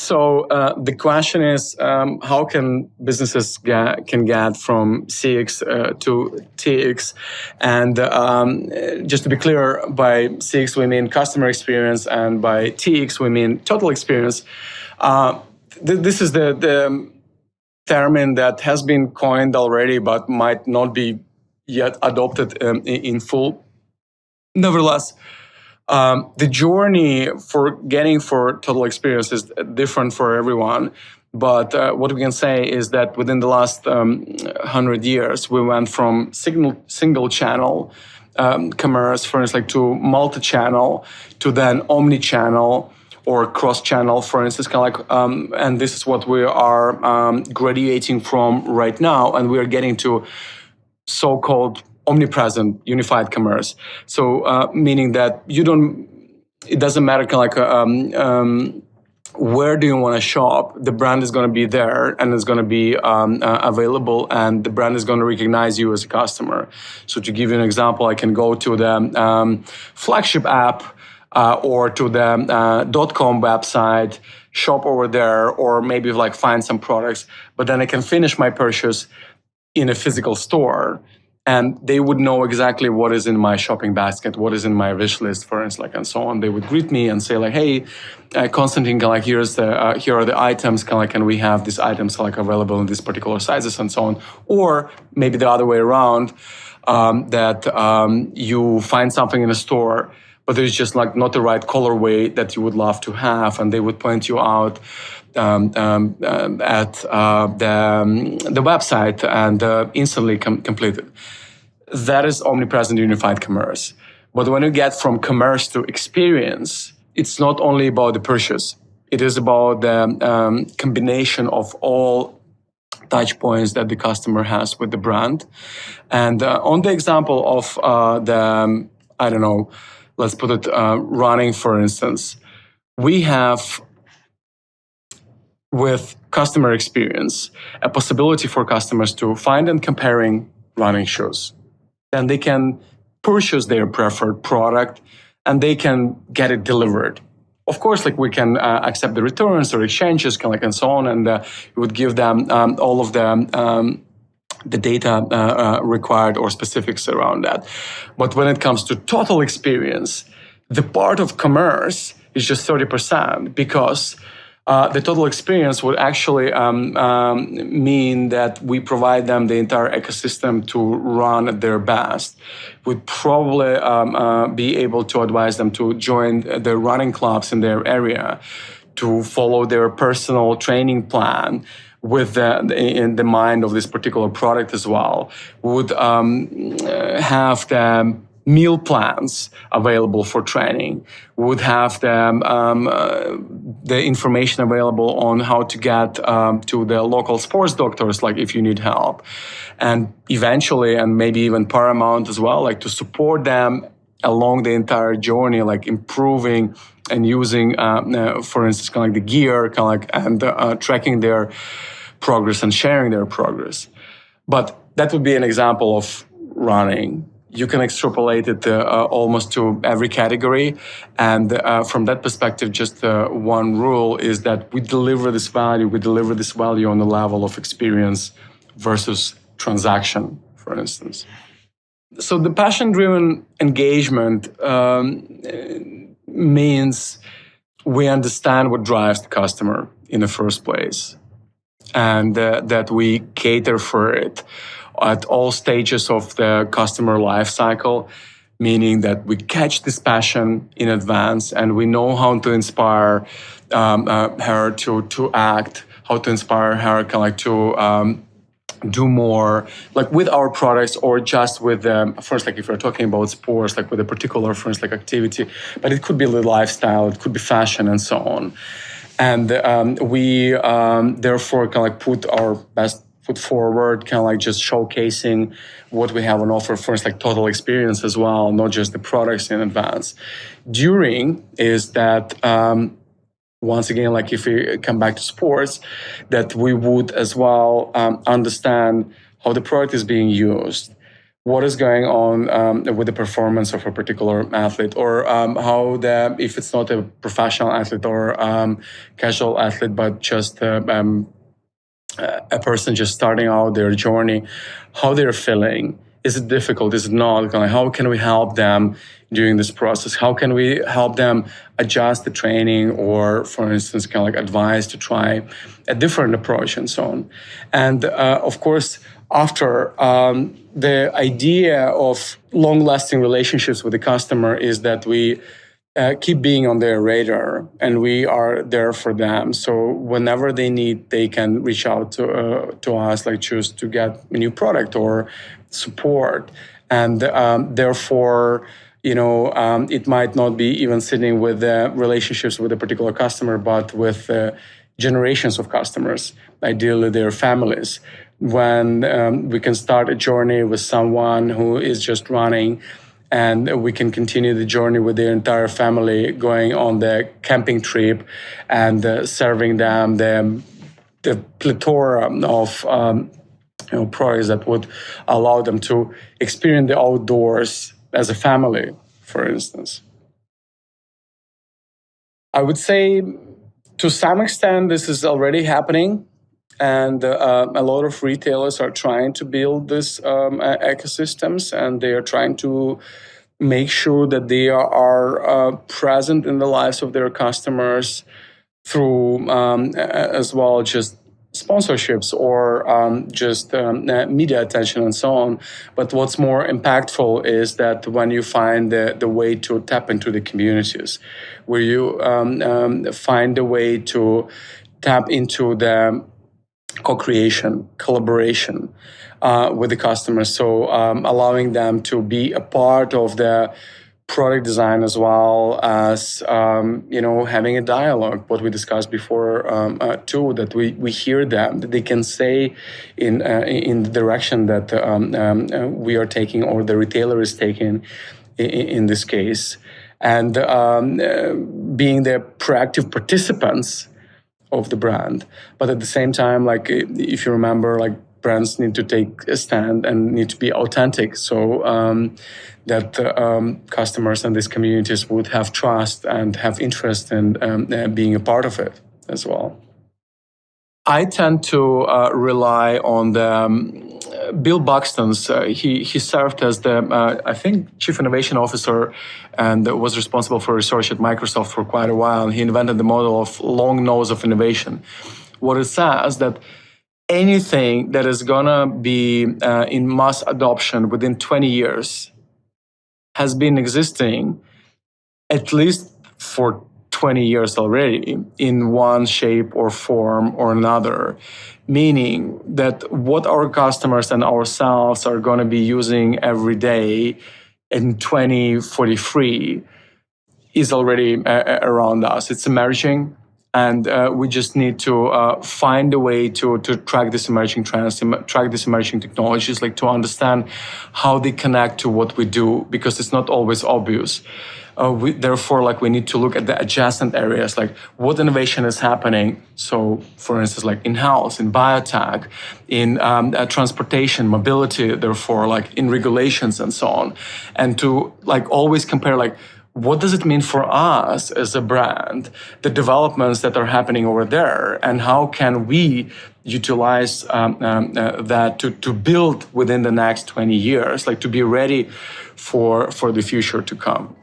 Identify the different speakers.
Speaker 1: So the question is, how can businesses can get from CX to TX? And just to be clear, by CX we mean customer experience, and by TX we mean total experience. This is the term that has been coined already, but might not be yet adopted in full. Nevertheless, the journey for getting for total experience is different for everyone. But what we can say is that within the last 100 years, we went from single channel commerce, for instance, to multi-channel, to then omni-channel or cross-channel, for instance, and this is what we are graduating from right now, and we are getting to so-called omnipresent unified commerce. So meaning that it doesn't matter where do you want to shop, the brand is going to be there and it's going to be available, and the brand is going to recognize you as a customer. So to give you an example, I can go to the flagship app or to the .com website, shop over there, or maybe find some products, but then I can finish my purchase in a physical store. And they would know exactly what is in my shopping basket, what is in my wish list, for instance, and so on. They would greet me and say, "Hey, Constantine, here are the items, and we have these items available in these particular sizes," and so on. Or maybe the other way around, that you find something in a store, but there's just not the right colorway that you would love to have, and they would point you out at the website and instantly complete it. That is omnipresent unified commerce. But when you get from commerce to experience, it's not only about the purchase. It is about the combination of all touch points that the customer has with the brand. And on the example of let's put it running, for instance, we have with customer experience a possibility for customers to find and comparing running shoes. And they can purchase their preferred product and they can get it delivered. Of course, we can accept the returns or exchanges, and so on, and it would give them all of the data required or specifics around that. But when it comes to total experience, the part of commerce is just 30%, because the total experience would actually mean that we provide them the entire ecosystem to run at their best. We'd probably be able to advise them to join the running clubs in their area, to follow their personal training plan with in the mind of this particular product as well. We would have the meal plans available for training. We would have the information available on how to get to the local sports doctors, if you need help. And eventually, and maybe even paramount as well, to support them along the entire journey, improving and using, for instance, the gear, and tracking their progress and sharing their progress. But that would be an example of running. You can extrapolate it almost to every category. And from that perspective, just one rule is that we deliver this value on the level of experience versus transaction, for instance. So the passion-driven engagement means we understand what drives the customer in the first place, and that we cater for it at all stages of the customer life cycle, meaning that we catch this passion in advance and we know how to inspire her to act, how to inspire her to do more, with our products, or just with first, if you're talking about sports, with a particular, for instance, activity, but it could be the lifestyle, it could be fashion, and so on. And we therefore put our best foot forward, just showcasing what we have on offer, first, total experience as well, not just the products in advance. During is that, once again, if we come back to sports, that we would as well understand how the product is being used, what is going on with the performance of a particular athlete, or if it's not a professional athlete or casual athlete, but just a person just starting out their journey, how they're feeling. Is it difficult? Is it not? How can we help them during this process? How can we help them adjust the training, or, for instance, advise to try a different approach and so on? And of course, after the idea of long-lasting relationships with the customer is that we keep being on their radar, and we are there for them. So whenever they need, they can reach out to us, choose to get a new product or support. And therefore, it might not be even sitting with the relationships with a particular customer, but with generations of customers, ideally their families. When we can start a journey with someone who is just running, and we can continue the journey with their entire family, going on the camping trip and serving them the plethora of products that would allow them to experience the outdoors as a family, for instance. I would say to some extent this is already happening, and a lot of retailers are trying to build these ecosystems, and they are trying to make sure that they are present in the lives of their customers through as well just sponsorships or just media attention and so on. But what's more impactful is that when you find the way to tap into the communities, where you find a way to tap into the co-creation, collaboration with the customers. So allowing them to be a part of the product design, as well as having a dialogue, what we discussed before too, that we hear them, that they can say in the direction that we are taking, or the retailer is taking in this case, and being the proactive participants of the brand. But at the same time, if you remember, brands need to take a stand and need to be authentic, so that customers and these communities would have trust and have interest in being a part of it as well. I tend to rely on the Bill Buxton's. He served as the I think Chief Innovation Officer, and was responsible for research at Microsoft for quite a while. And he invented the model of long nose of innovation. What it says that anything that is gonna be in mass adoption within 20 years has been existing at least for 20 years already in one shape or form or another, meaning that what our customers and ourselves are going to be using every day in 2043 is already around us. It's emerging, and we just need to find a way to track these emerging trends, track these emerging technologies, to understand how they connect to what we do, because it's not always obvious. Therefore, we need to look at the adjacent areas, what innovation is happening. So, for instance, in health, in biotech, in transportation, mobility, therefore, in regulations and so on. And to always compare, what does it mean for us as a brand, the developments that are happening over there, and how can we utilize that to build within the next 20 years, to be ready for the future to come.